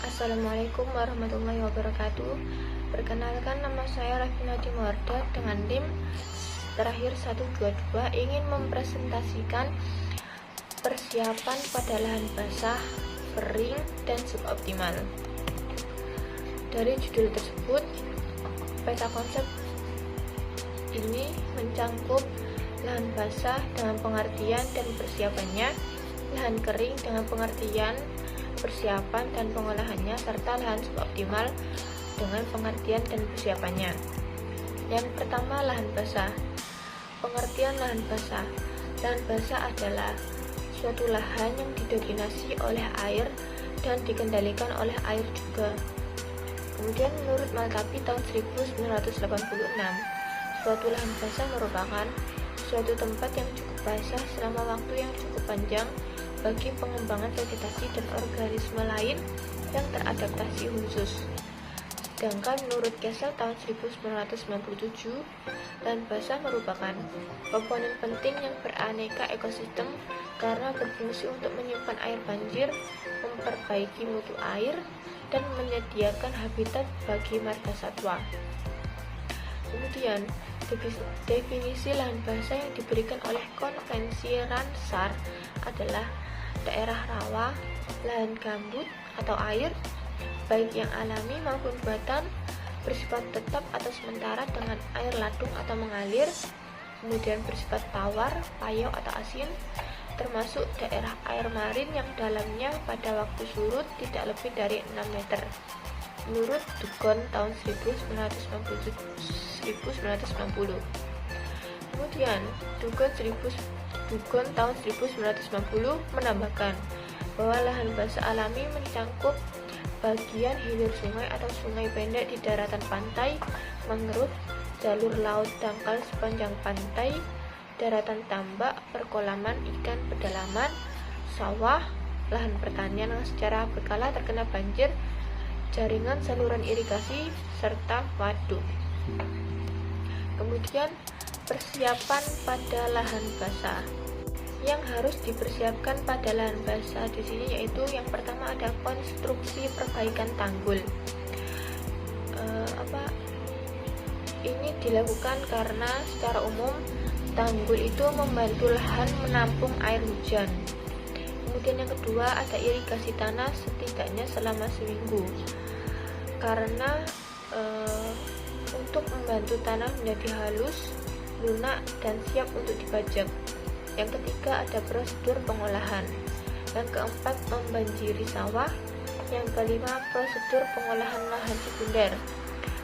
Assalamualaikum warahmatullahi wabarakatuh. Perkenalkan, nama saya Rafina Dimorda dengan NIM terakhir 122 ingin mempresentasikan persiapan pada lahan basah, kering, dan suboptimal. Dari judul tersebut, peta konsep ini mencangkup lahan basah dengan pengertian dan persiapannya, lahan kering dengan pengertian, persiapan dan pengolahannya, serta lahan suboptimal dengan pengertian dan persiapannya. Yang pertama, lahan basah. Pengertian lahan basah. Lahan basah adalah suatu lahan yang didominasi oleh air dan dikendalikan oleh air juga. Kemudian menurut Malkapi tahun 1986, suatu lahan basah merupakan suatu tempat yang cukup basah selama waktu yang cukup panjang bagi pengembangan vegetasi dan organisme lain yang teradaptasi khusus. Sedangkan menurut Kessel tahun 1997, lahan basah merupakan komponen penting yang beraneka ekosistem karena berfungsi untuk menyimpan air banjir, memperbaiki mutu air, dan menyediakan habitat bagi margasatwa. Kemudian, definisi lahan basah yang diberikan oleh konvensi Ramsar adalah daerah rawa, lahan gambut atau air, baik yang alami maupun buatan, bersifat tetap atau sementara dengan air ladung atau mengalir, kemudian bersifat tawar, payau atau asin, termasuk daerah air marin yang dalamnya pada waktu surut tidak lebih dari 6 meter. Menurut Dugon tahun 1990. Kemudian, Dugon tahun 1990 menambahkan bahwa lahan basah alami mencangkup bagian hilir sungai atau sungai pendek di daratan pantai, mangrove, jalur laut dangkal sepanjang pantai, daratan tambak, perkolaman ikan pedalaman, sawah, lahan pertanian yang secara berkala terkena banjir, jaringan saluran irigasi, serta waduk. Kemudian, persiapan pada lahan basah. Yang harus dipersiapkan pada lahan basah di sini yaitu yang pertama ada konstruksi perbaikan tanggul. Ini dilakukan karena secara umum tanggul itu membantu lahan menampung air hujan. Kemudian yang kedua ada irigasi tanah setidaknya selama seminggu karena untuk membantu tanah menjadi halus, lunak, dan siap untuk dibajak. Yang ketiga ada prosedur pengolahan. Yang keempat membanjiri sawah. Yang kelima prosedur pengolahan lahan sekunder.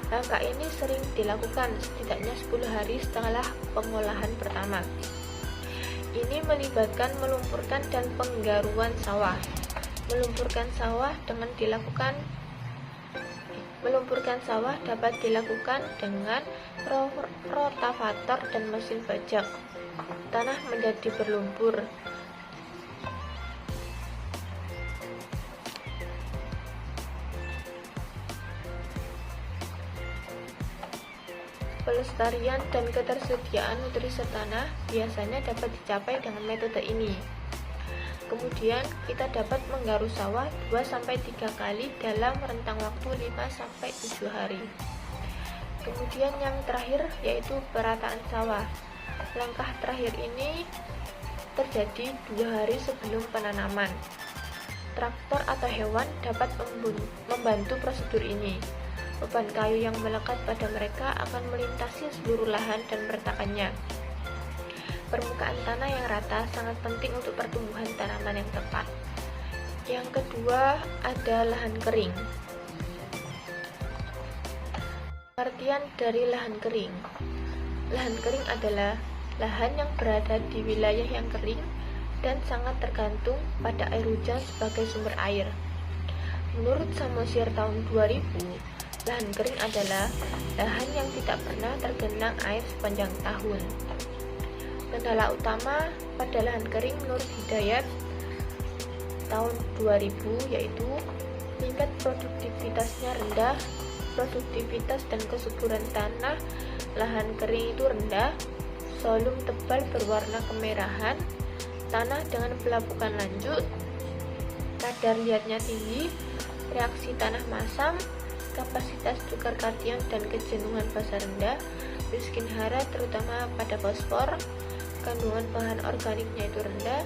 Langkah ini sering dilakukan setidaknya 10 hari setelah pengolahan pertama. Ini melibatkan melumpurkan dan penggaruan sawah. Melumpurkan sawah dapat dilakukan dengan rotavator dan mesin bajak. Tanah menjadi berlumpur. Pelestarian dan ketersediaan nutrisi tanah biasanya dapat dicapai dengan metode ini. Kemudian, kita dapat menggaruk sawah 2-3 kali dalam rentang waktu 5-7 hari. Kemudian yang terakhir yaitu perataan sawah. Langkah terakhir ini terjadi 2 hari sebelum penanaman. Traktor atau hewan dapat membantu prosedur ini. Beban kayu yang melekat pada mereka akan melintasi seluruh lahan dan meratakannya. Permukaan tanah yang rata sangat penting untuk pertumbuhan tanaman yang tepat. Yang kedua ada lahan kering. Pengertian dari lahan kering. Lahan kering adalah lahan yang berada di wilayah yang kering dan sangat tergantung pada air hujan sebagai sumber air. Menurut Samosir tahun 2000, lahan kering adalah lahan yang tidak pernah tergenang air sepanjang tahun. Kendala utama pada lahan kering menurut Hidayat tahun 2000 yaitu tingkat produktivitasnya rendah, produktivitas dan kesuburan tanah lahan kering itu rendah, solum tebal berwarna kemerahan, tanah dengan pelapukan lanjut, kadar liatnya tinggi, reaksi tanah masam, kapasitas tukar kation dan kejenuhan basa rendah, miskin hara terutama pada fosfor, kandungan bahan organiknya itu rendah,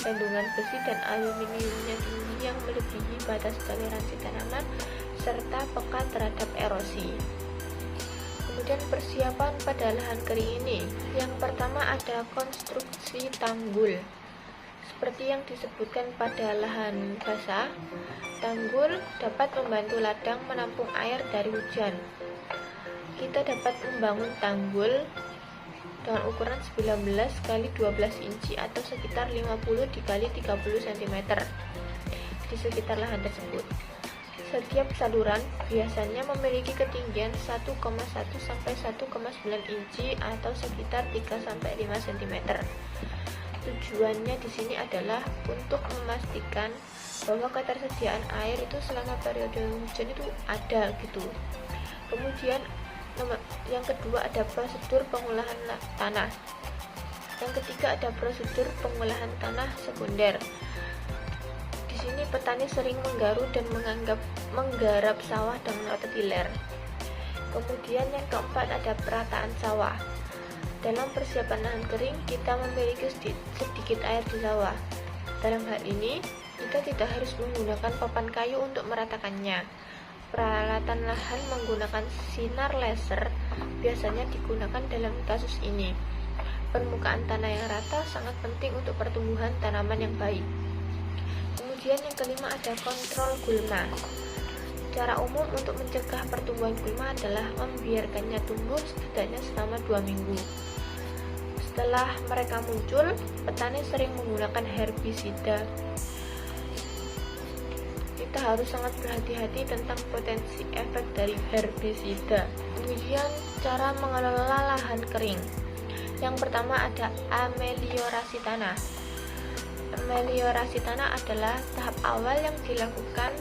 kandungan besi dan aluminiumnya tinggi yang melebihi batas toleransi tanaman, serta peka terhadap erosi. Kemudian persiapan pada lahan kering ini, yang pertama ada konstruksi tanggul. Seperti yang disebutkan pada lahan basah, tanggul dapat membantu ladang menampung air dari hujan. Kita dapat membangun tanggul dengan ukuran 19 x 12 inci atau sekitar 50 x 30 cm di sekitar lahan tersebut. Setiap saluran biasanya memiliki ketinggian 1,1 sampai 1,9 inci atau sekitar 3 sampai 5 cm. Tujuannya di sini adalah untuk memastikan bahwa ketersediaan air itu selama periode hujan itu ada gitu. Kemudian yang kedua ada prosedur pengolahan tanah. Yang ketiga ada prosedur pengolahan tanah sekunder. Di sini petani sering menggaruk dan menggarap sawah dengan rototiler. Kemudian yang keempat ada perataan sawah. Dalam persiapan lahan kering, kita memiliki sedikit air di sawah. Dalam hal ini, kita tidak harus menggunakan papan kayu untuk meratakannya. Peralatan lahan menggunakan sinar laser biasanya digunakan dalam kasus ini. Permukaan tanah yang rata sangat penting untuk pertumbuhan tanaman yang baik. Kemudian yang kelima ada kontrol gulma. Cara umum untuk mencegah pertumbuhan gulma adalah membiarkannya tumbuh setidaknya selama 2 minggu. Setelah mereka muncul, petani sering menggunakan herbisida. Kita harus sangat berhati-hati tentang potensi efek dari herbisida. Kemudian cara mengelola lahan kering. Yang pertama ada ameliorasi tanah. Ameliorasi tanah adalah tahap awal yang dilakukan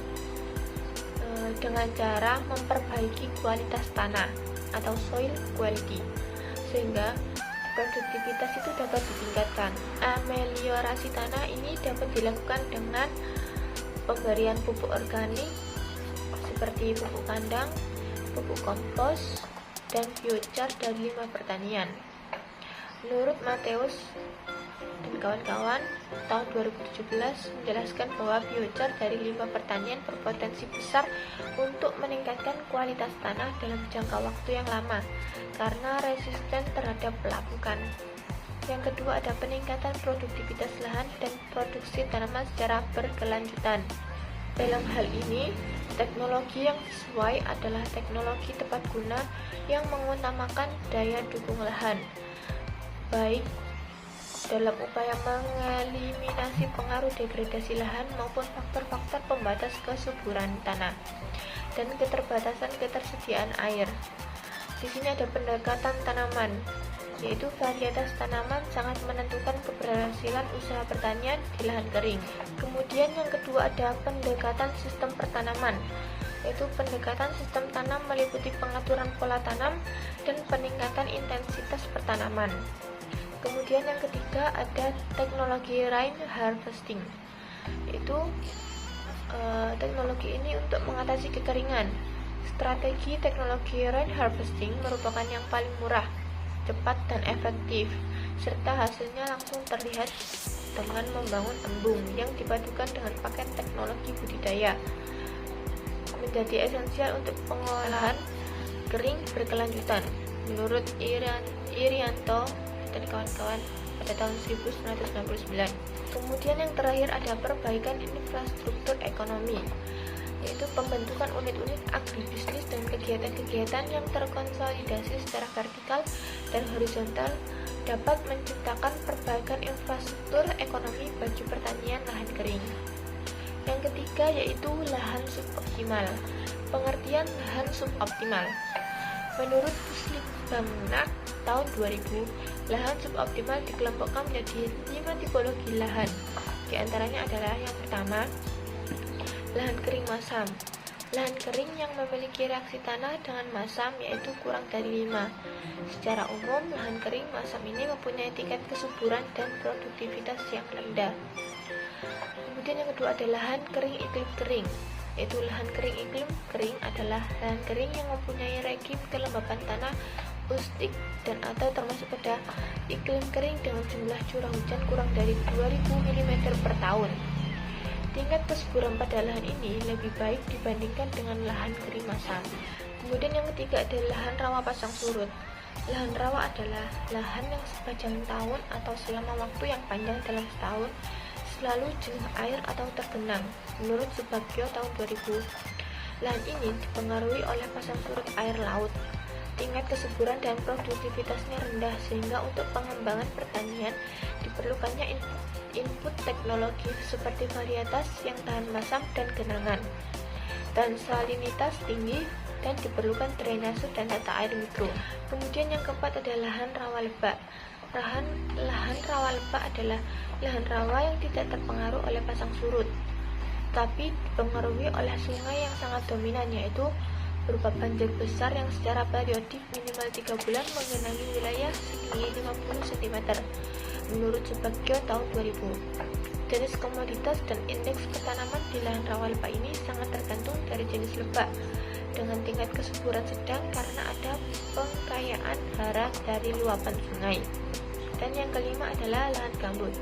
dengan cara memperbaiki kualitas tanah atau soil quality sehingga produktivitas itu dapat ditingkatkan. Ameliorasi tanah ini dapat dilakukan dengan pemberian pupuk organik seperti pupuk kandang, pupuk kompos, dan biochar dari limbah pertanian. Menurut Mateus dan kawan-kawan, tahun 2017 menjelaskan bahwa biochar dari limbah pertanian berpotensi besar untuk meningkatkan kualitas tanah dalam jangka waktu yang lama karena resisten terhadap pelapukan. Yang kedua ada peningkatan produktivitas lahan dan produksi tanaman secara berkelanjutan. Dalam hal ini, teknologi yang sesuai adalah teknologi tepat guna yang mengutamakan daya dukung lahan, baik dalam upaya mengeliminasi pengaruh degradasi lahan maupun faktor-faktor pembatas kesuburan tanah dan keterbatasan ketersediaan air. Di sini ada pendekatan tanaman, yaitu varietas tanaman sangat menentukan keberhasilan usaha pertanian di lahan kering. Kemudian yang kedua ada pendekatan sistem pertanaman, yaitu pendekatan sistem tanam meliputi pengaturan pola tanam dan peningkatan intensitas pertanaman. Kemudian yang ketiga ada teknologi rain harvesting, yaitu teknologi ini untuk mengatasi kekeringan. Strategi teknologi rain harvesting merupakan yang paling murah, cepat dan efektif, serta hasilnya langsung terlihat dengan membangun embung yang dipadukan dengan paket teknologi budidaya. Menjadi esensial untuk pengolahan kering berkelanjutan. Menurut Irianto dan kawan-kawan pada tahun 1999. Kemudian yang terakhir ada perbaikan infrastruktur ekonomi, yaitu pembentukan unit-unit agribisnis dan kegiatan-kegiatan yang terkonsolidasi secara vertikal dan horizontal dapat menciptakan perbaikan infrastruktur ekonomi bagi pertanian lahan kering. Yang ketiga yaitu lahan suboptimal. Pengertian lahan suboptimal. Menurut Puslitbangnak tahun 2000, lahan suboptimal dikelompokkan menjadi 5 tipologi lahan. Di antaranya adalah yang pertama, lahan kering masam. Lahan kering yang memiliki reaksi tanah dengan masam yaitu kurang dari 5. Secara umum, lahan kering masam ini mempunyai tingkat kesuburan dan produktivitas yang rendah. Kemudian yang kedua adalah lahan kering iklim kering. yaitu lahan kering. Iklim kering adalah lahan kering yang mempunyai regim kelembapan tanah ustik dan atau termasuk pada iklim kering dengan jumlah curah hujan kurang dari 2000 mm per tahun. Tingkat kesuburan pada lahan ini lebih baik dibandingkan dengan lahan kering masam. Kemudian yang ketiga adalah lahan rawa pasang surut. Lahan rawa adalah lahan yang sepanjang tahun atau selama waktu yang panjang dalam setahun selalu jenuh air atau tergenang. Menurut Subagio tahun 2000, lahan ini dipengaruhi oleh pasang surut air laut. Tingkat kesuburan dan produktivitasnya rendah sehingga untuk pengembangan pertanian diperlukannya input teknologi seperti varietas yang tahan masam dan genangan dan salinitas tinggi, dan diperlukan drainase dan tata air mikro. Kemudian yang keempat adalah lahan rawa lebak. Lahan rawa lebak adalah lahan rawa yang tidak terpengaruh oleh pasang surut, tapi dipengaruhi oleh sungai yang sangat dominan, yaitu berupa banjir besar yang secara periodik minimal 3 bulan mengenangi wilayah setinggi 50 cm. Menurut Subagio tahun 2000, jenis komoditas dan indeks petanaman di lahan rawa lebak ini sangat tergantung dari jenis lebak, dengan tingkat kesuburan sedang karena ada pengkayaan hara dari luapan sungai. Dan yang kelima adalah lahan gambut.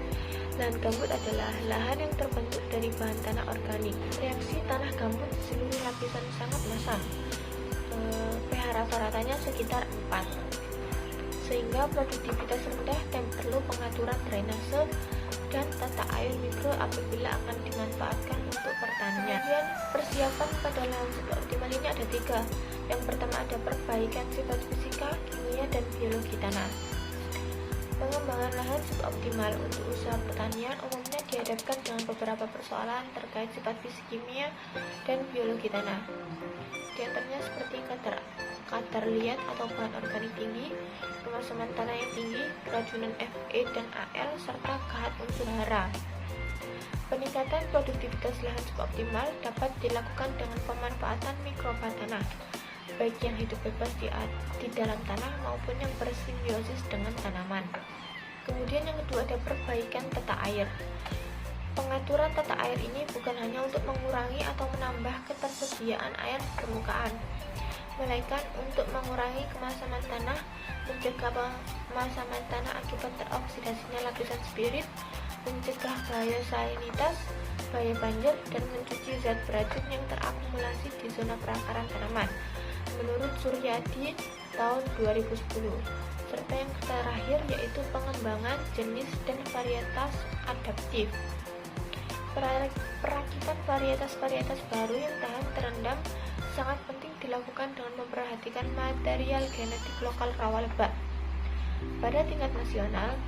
Lahan gambut adalah lahan yang terbentuk dari bahan tanah organik. Reaksi tanah gambut seluruh lapisan sangat masam, pH rata-ratanya sekitar 4, sehingga produktivitas rendah dan perlu pengaturan drainase dan tata air mikro apabila akan dimanfaatkan untuk pertanian. Kemudian persiapan pada lahan suboptimal ini ada 3. Yang pertama ada perbaikan sifat fisika, kimia, dan biologi tanah. Pengembangan lahan suboptimal untuk usaha pertanian umumnya dihadapkan dengan beberapa persoalan terkait sifat fisik, kimia, dan biologi tanah. Di antaranya seperti kadar liat atau bahan organik tinggi, kemasaman tanah yang tinggi, keracunan Fe dan Al, serta kahat unsur hara. Peningkatan produktivitas lahan suboptimal dapat dilakukan dengan pemanfaatan mikroba tanah, baik yang hidup bebas di dalam tanah maupun yang bersimbiosis dengan tanaman. Kemudian yang kedua ada perbaikan tata air. Pengaturan tata air ini bukan hanya untuk mengurangi atau menambah ketersediaan air di permukaan, melainkan untuk mengurangi kemasaman tanah, mencegah kemasaman tanah akibat teroksidasinya lapisan spirit, mencegah bahaya salinitas, bahaya banjir, dan mencuci zat beracun yang terakumulasi di zona perakaran tanaman. Menurut Suryadi tahun 2010. Serta yang terakhir yaitu pengembangan jenis dan varietas adaptif. Perakitan varietas-varietas baru yang tahan terendam sangat penting dilakukan dengan memperhatikan material genetik lokal rawa lebak. Pada tingkat nasional,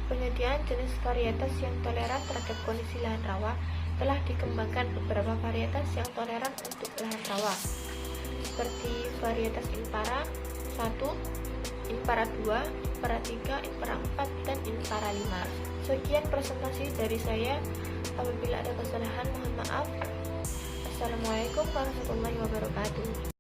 penyediaan jenis varietas yang toleran terhadap kondisi lahan rawa telah dikembangkan beberapa varietas yang toleran untuk lahan rawa, seperti varietas Impara 1, Impara 2, Impara 3, Impara 4, dan Impara 5. Sekian presentasi dari saya. Apabila ada kesalahan mohon maaf. Assalamualaikum warahmatullahi wabarakatuh.